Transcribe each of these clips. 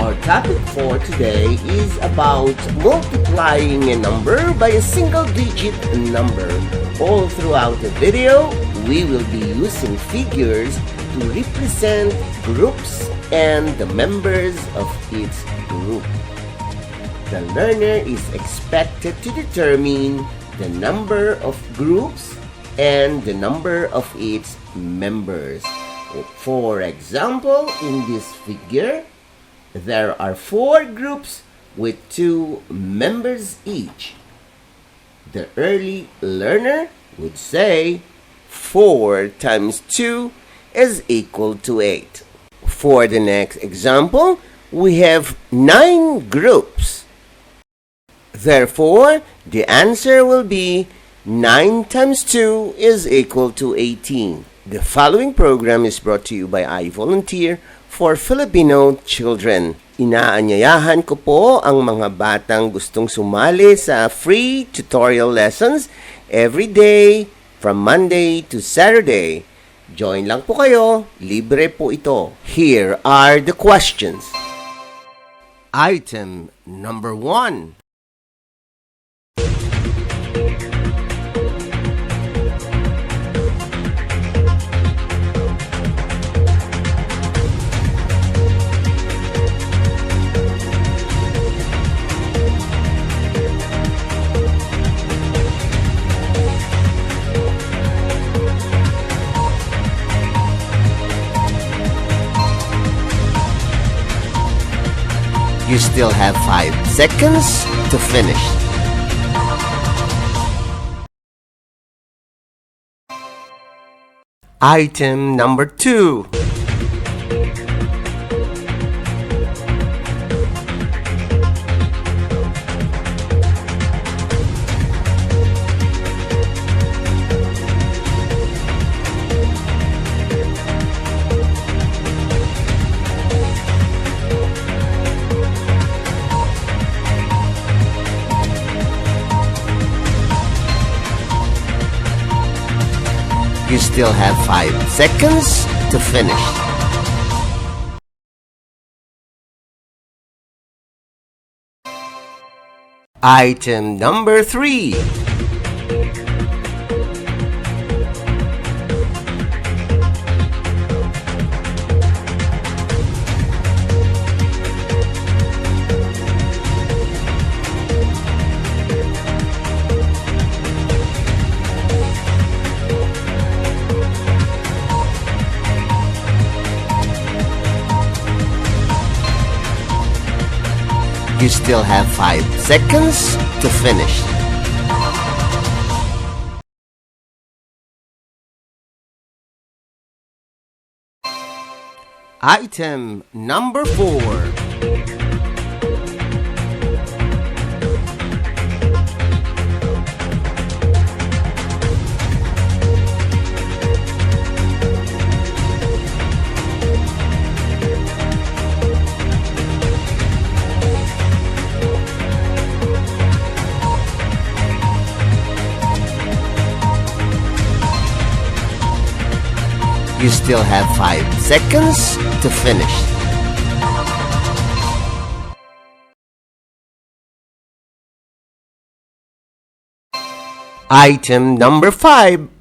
Our topic for today is about multiplying a number by a single-digit number. All throughout the video, we will be using figures to represent groups and the members of each group. The learner is expected to determine the number of groups and the number of its members. For example, in this figure, there are 4 groups with 2 members each. The early learner would say 4 times 2 is equal to 8. For the next example, we have 9 groups. Therefore, the answer will be 9 times 2 is equal to 18. The following program is brought to you by iVolunteer for Filipino Children. Inaanyayahan ko po ang mga batang gustong sumali sa free tutorial lessons every day from Monday to Saturday. Join lang po kayo, libre po ito. Here are the questions. Item number 1. You still have 5 seconds to finish. Item number 2. You still have 5 seconds to finish. Item number 3. You still have 5 seconds to finish. Item number 4. You still have 5 seconds to finish. Item number 5.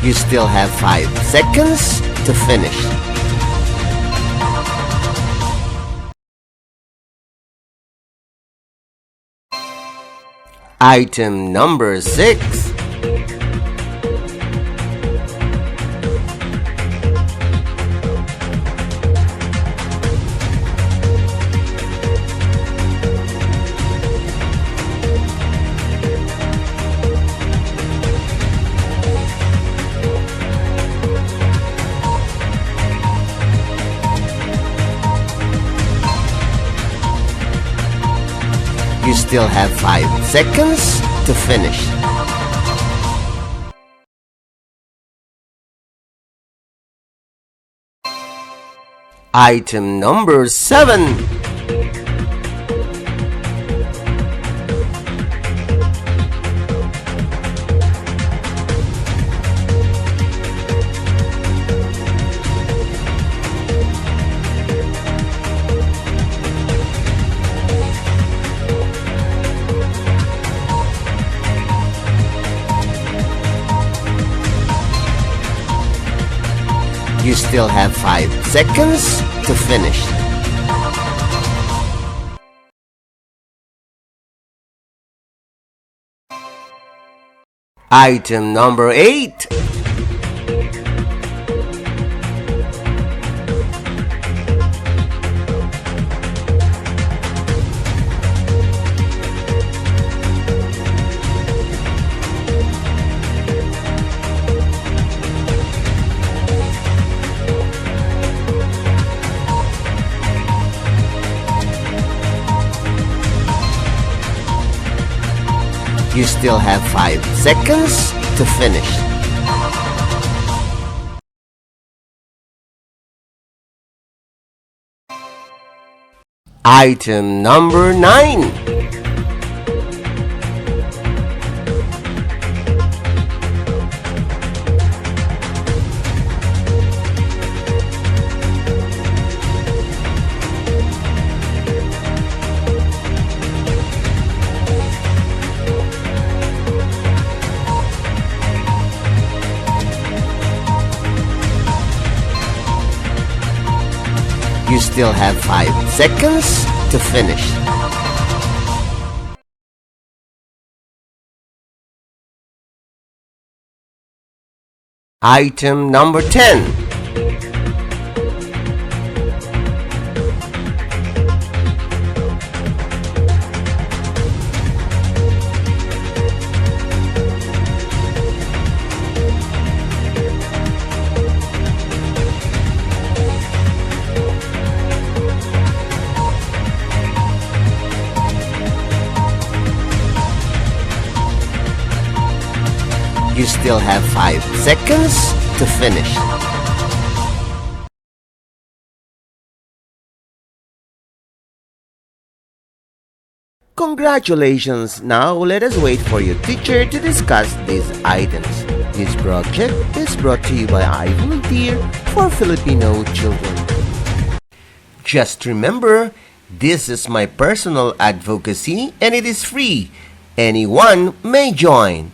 You still have 5 seconds to finish. Item number 6. You still have 5 seconds to finish. Item number 7. You still have 5 seconds to finish. Item number 8. You still have 5 seconds to finish. Item number 9. You still have 5 seconds to finish. Item number 10. You still have 5 seconds to finish. Congratulations! Now let us wait for your teacher to discuss these items. This project is brought to you by I Volunteer for Filipino Children. Just remember, this is my personal advocacy and it is free. Anyone may join.